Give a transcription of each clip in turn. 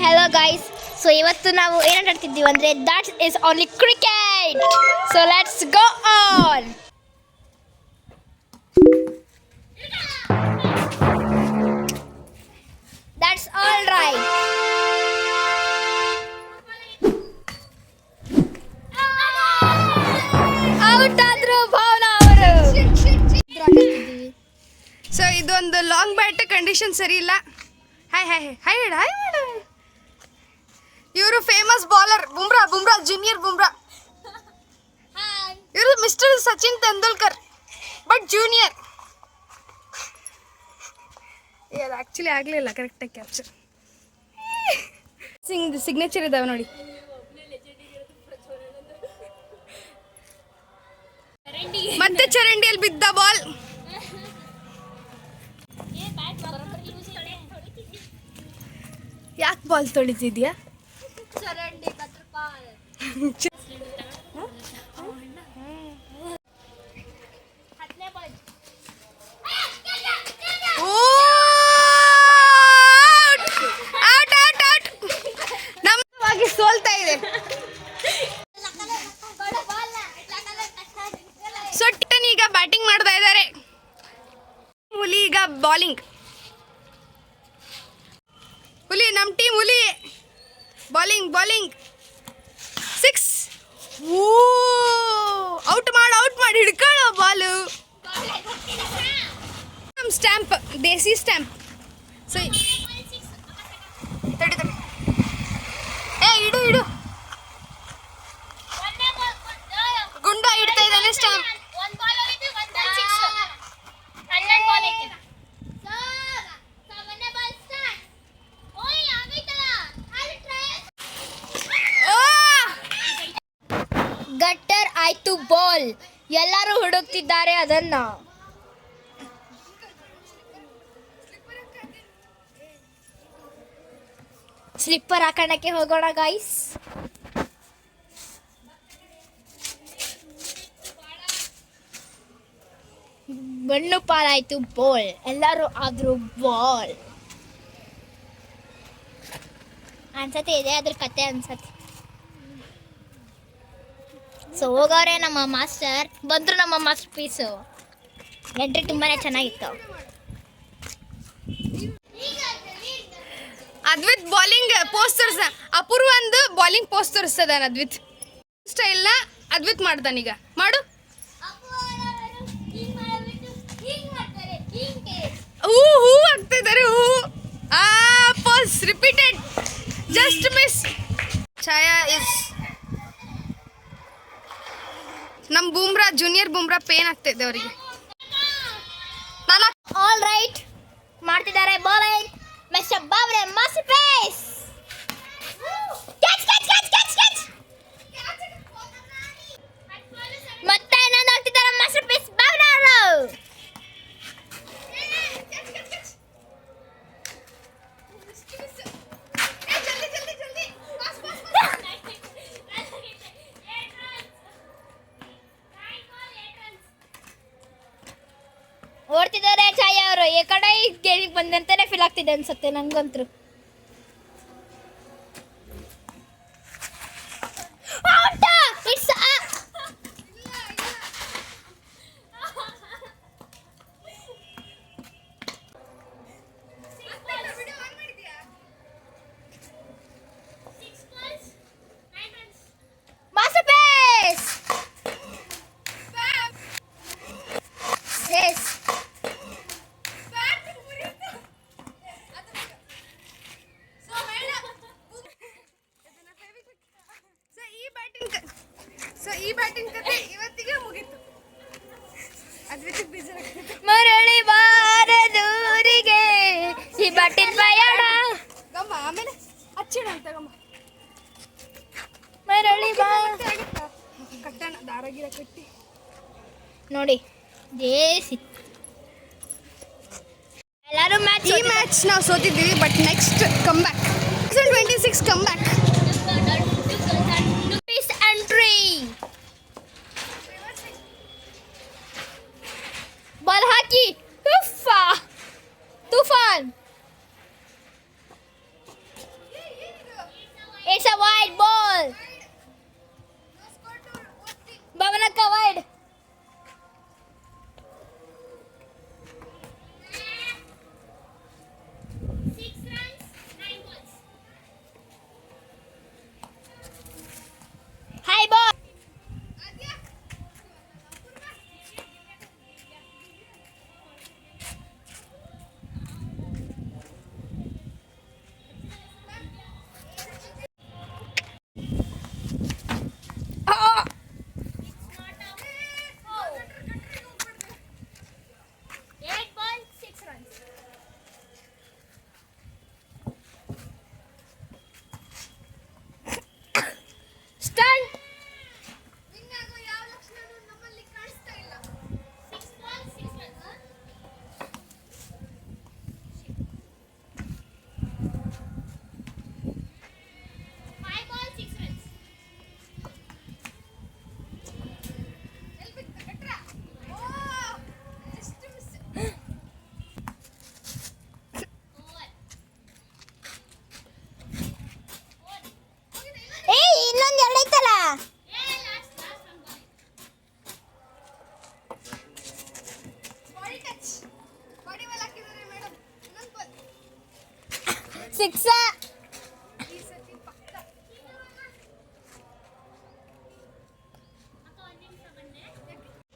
hello guys. So ಇವತ್ತು ನಾವು ಏನು ಆಡ್ತಿದ್ದೀವಿ ಅಂದ್ರೆ that is only cricket. So let's go on. That's all right. Out ಆದ್ರು ಭಾವನಾ ಅವರು. ಸೊ ಇದೊಂದು ಲಾಂಗ್ ಬ್ಯಾಟ್ ಕಂಡೀಷನ್ ಸರಿ ಇಲ್ಲ. ಹಾಯ್ ಹಾಯ್ ಹಾಯ್ ಹೇಳ ಹಾಯ್ ಮಾಡ. ಇವರು famous bowler Bumrah junior Bumrah. ಇವರು mister Sachin Tendulkar but junior. ಅದು ಆ್ಯಕ್ಚುಲಿ ಆಗಲಿಲ್ಲ ಕರೆಕ್ಟಾಗಿ ಕ್ಯಾಪ್ಚರ್. ಸಿಗ್ನೇಚರ್ ಇದಾವೆ ನೋಡಿ. ಮತ್ತೆ ಚರಂಡಿಯಲ್ಲಿ ಬಿದ್ದ ಬಾಲ್. ಯಾಕೆ ಬಾಲ್ ತೊಳಿತಿದ್ಯಾ? ನಮ್ಮವಾಗಿ ಸೋಲ್ತಾ ಇದೆ. ಸೊಟ್ಟನ್ ಈಗ ಬ್ಯಾಟಿಂಗ್ ಮಾಡ್ತಾ ಇದ್ದಾರೆ. ಹುಲಿ ಈಗ ಬಾಲಿಂಗ್. ಹುಲಿ ನಮ್ಮ ಟೀಮ್ ಹುಲಿ. ಬಾಲಿಂಗ್ 6. ಔಟ್ ಮಾಡಿ ಹಿಡ್ಕೊಳ್ಳೋ ಬಾಲು. ನಮ್ಮ ಸ್ಟ್ಯಾಂಪ್ ದೇಸಿ ಸ್ಟ್ಯಾಂಪ್. ಸೊ ತಡಿ ಇಡು ಗುಂಡ ಇಡ್ತಾ ಇದ್ದಾನೆ ಸ್ಟ್ಯಾಂಪ್. ಗಟ್ಟರ್ ಆಯ್ತು ಬಾಲ್. ಎಲ್ಲರೂ ಹುಡುಕ್ತಿದ್ದಾರೆ ಅದನ್ನ. ಸ್ಲಿಪ್ಪರ್ ಹಾಕೋಣಕ್ಕೆ ಹೋಗೋಣ ಗೈಸ್. ಮಣ್ಣು ಪಾಲಾಯ್ತು ಬಾಲ್. ಎಲ್ಲರೂ ಆದ್ರು ಬಾಲ್ ಅನ್ಸತ್ತೆ ಇದೆ ಅದ್ರ ಕತೆ ಅನ್ಸತ್ತೆ. ಸೊ ಹೋಗವ್ರೆ ನಮ್ಮ ಮಾಸ್ಟರ್. ಬಂದರು ನಮ್ಮ ಮಾಸ್ಟರ್ ಪೀಸು. ಎಂಟ್ರಿ ತುಂಬಾ ಚೆನ್ನಾಗಿತ್ತು. ಅದ್ವಿತ್ ಬಾಲಿಂಗ್ ಪೋಸ್ಟ್ ತೋರಿಸ. ಅಪೂರ್ವ ಒಂದು ಬಾಲಿಂಗ್ ಪೋಸ್ಟ್ ತೋರಿಸ್ತದಾನ ಅದ್ವಿತ್ ಸ್ಟೈಲ್ನ. ಅದ್ವಿತ್ ಮಾಡ್ತಾನೀಗ ಮಾಡು. ಹೂ ಆಗ್ತಾ ಇದ್ದಾರೆ. Pose repeated just miss. Chhaya is ನಮ್ಮ ಬುಮ್ರಾ ಜೂನಿಯರ್ ಬುಮ್ರಾ ಪೇನ್ ಆಗ್ತಿದೆ ಅವರಿಗೆ. ಆಲ್ ರೈಟ್ ಮಾಡ್ತಿದ್ದಾರೆ ಬಾಲಿಂಗ್. ಮಿಸ್ಟರ್ ಬಾಬ್ರೆ ಮಾಸ್ಟರ್ ಪೀಸ್. ಮತ್ತೆ ಇನ್ನೊಂದು ಆಗ್ತಿದ್ದಾರೆ ಮಾಸ್ಟರ್ ಪೀಸ್ ಬಾಬ್ರೆ ಅವರು. ಓಡ್ತಿದ್ದಾರೆ ಛಾಯಾ ಅವರು. ಈ ಕಡೆ ಗೇಮಿಗೆ ಬಂದಂತಾನೆ ಫೀಲ್ ಆಗ್ತಿದೆ ಅನ್ಸುತ್ತೆ ನಂಗಂತೂ. ಈ ಬ್ಯಾಟಿಂಗ್ ಕತೆ ಇವತ್ತಿಗೆ ಮುಗೀತು. ಮರಳಿ ಬಾರದೂರಿಗೆ ಈ ಬ್ಯಾಟಿಂಗ್ ಪಯಣ. ಗಮ್ಮ ಆಮೇಲೆ ಹಚ್ಚಿಡ ಅಂತ ಗಮ್ಮ. ಮರಳಿ ಬಾ ಕಟ್ಟಣ ದಾರಗಿರ ಕಟ್ಟಿ ನೋಡಿ. ಎಲ್ಲರೂ ಈ ಮ್ಯಾಚ್ ನಾವು ಸೋತಿದ್ದೀವಿ. But next come back 2026 come back. Entry ball ಹಾಕಿ ತುಫಾನ್. It's a wide ball. Bhavanaka wide. High ball. Oh. 8 balls, 6 runs. Stand. 6 balls, 6 runs. 5 balls, 6 runs. ಏಯ್ ಇನ್ನೊಂದು ಎರಡು ಐತಲ್ಲ. ಸಿಕ್ಸ್.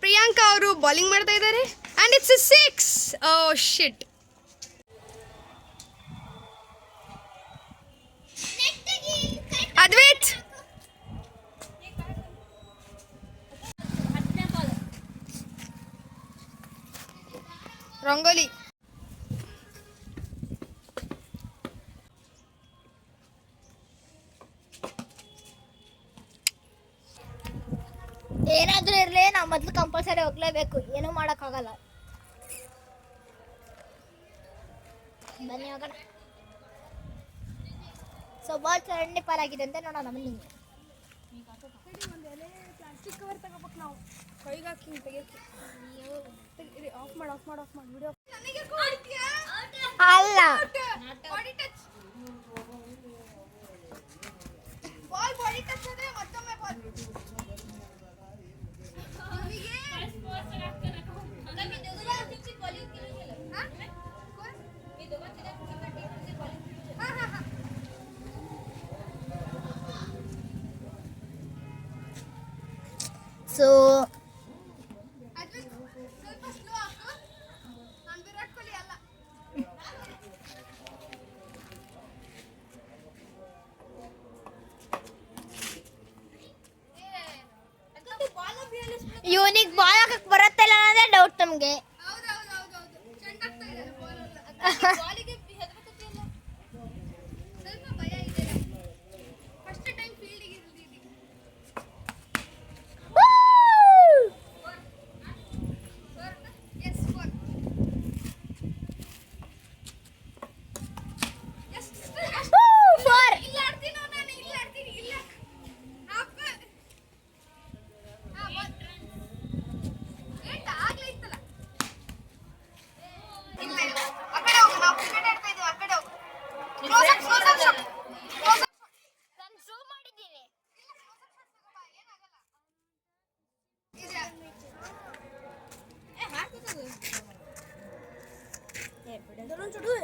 ಪ್ರಿಯಾಂಕಾ ಅವರು ಬೌಲಿಂಗ್ ಮಾಡ್ತಾ ಇದ್ದಾರೆ ಅಂಡ್ ಇಟ್ಸ್ 6. ಓ ಶಿಟ್. ಅದ್ವೈತ್ ರಂಗೋಲಿ. ಏನಾದ್ರೂ ಇರಲಿ ನಾವು ಮೊದಲು ಕಂಪಲ್ಸರಿ ಹೋಗ್ಲೇಬೇಕು, ಏನೂ ಮಾಡೋಕ್ಕಾಗಲ್ಲ. ಬನ್ನಿ ಹೋಗೋಣ. ಸೊ ಬಾಲ್ ಚರಂಡಿ ಪಾಲಾಗಿದೆ ಅಂತ ನೋಡೋಣ ಬನ್ನಿ. ಪ್ಲಾಸ್ಟಿಕ್ ಕವರ್ ತಗೋಬೇಕು ನಾವು ಕೈಗೆ ಹಾಕಿ ತೆಗಿಯೋಕೆ. ಆಫ್ ಮಾಡಿ ವಿಡಿಯೋ. ಅಲ್ಲ ಬಾಡಿ ಟಚ್ ಆದ್ರೆ ಮತ್ತೊಮ್ಮೆ ಬಾಲ್. ಸೊ ಸ್ವಲ್ಪ ಸ್ಲೋ ಹಾಕು. ನಾನು ವಿರಾಟ್ ಕೊಹ್ಲಿ ಅಲ್ಲ. ಇವನಿಗೆ ಬಾಲ್ ಹಾಕಕ್ಕೆ ಬರುತ್ತೆ ಇಲ್ಲ ಅನ್ನೋದೇ ಡೌಟ್ ನಮಗೆ. ಹೌದು ಚೆಂಡಾಗ್ತಾ ಇದ್ದಾರೆ ಬಾಲ್ ಎಲ್ಲ. ಬಾಲಿಗೆ ಹೆದರ್ಕತ್ತಿಲ್ಲ. ಸ್ವಲ್ಪ ಭಯ ಇದೆ. ಫಸ್ಟ್ ಟೈಮ್ ಫೀಲ್ಡಿಗೆ ಇಳಿದಿದ್ದೀನಿ. Yes, 4. Yes. ಫೋರ್. ಇಲ್ಲ ಆಡ್ತೀನೋ ನಾನು, ಇಲ್ಲ ಆಡ್ತೀನಿ, ಇಲ್ಲ. ಹಾಕು. ಬಾಲ್. ಏಟ್ ಆಗ್ಲೇ ಇತ್ತಲ್ಲ. ಇಲ್ಲ. ಆ ಕಡೆ ಹೋಗು, ನಾವು ಕ್ರಿಕೆಟ್ ಆಡ್ತಾ ಇದ್ದೀವಿ, ಆ ಕಡೆ ಹೋಗು. Close up shot. ನಾನು ಝೂಮ್ ಮಾಡಿದ್ದೀನಿ.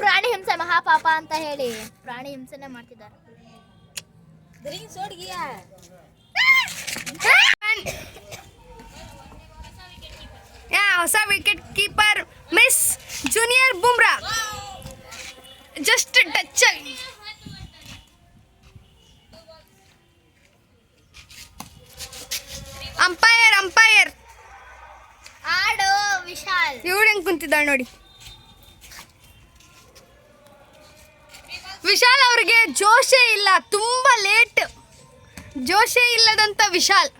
ಪ್ರಾಣಿ ಹಿಂಸೆ ಮಹಾಪಾಪ ಅಂತ ಹೇಳಿ ಪ್ರಾಣಿ ಹಿಂಸೆನೆ ಮಾಡ್ತಿದ್ದಾರೆ. ಹೊಸ wicket keeper miss junior Bumrah. Just touch ಆಗಿ. ಅಂಪೈರ್ ಆಡು ವಿಶಾಲ್. ಇವಳು ಹೆಂಗ್ ಕುಂತಿದ್ದಾಳೆ ನೋಡಿ. ವಿಶಾಲ್ ಅವ್ರಿಗೆ ಜೋಶೇ ಇಲ್ಲ, ತುಂಬಾ ಲೇಟ್. ಜೋಶೇ ಇಲ್ಲದಂತ ವಿಶಾಲ್.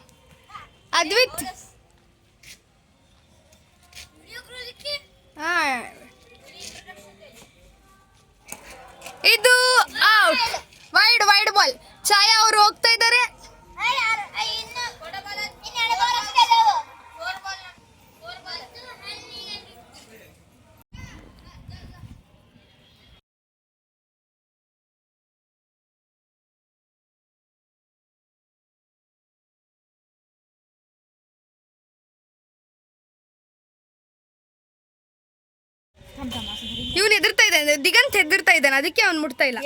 ಅದ್ವಿತ್ ಇದು ಔಟ್. Wide ball. ಛಾಯಾ ಅವರು ಹೋಗ್ತಾ ಇದ್ದಾರೆ. ಇವನು ಎದುರ್ತಾ ಇದ್ದಾನೆ, ದಿಗಂತ್ ಎದುರ್ತಾ ಇದ್ದಾನೆ, ಅದಕ್ಕೆ ಅವ್ನು ಮುಟ್ತಾ ಇಲ್ಲ.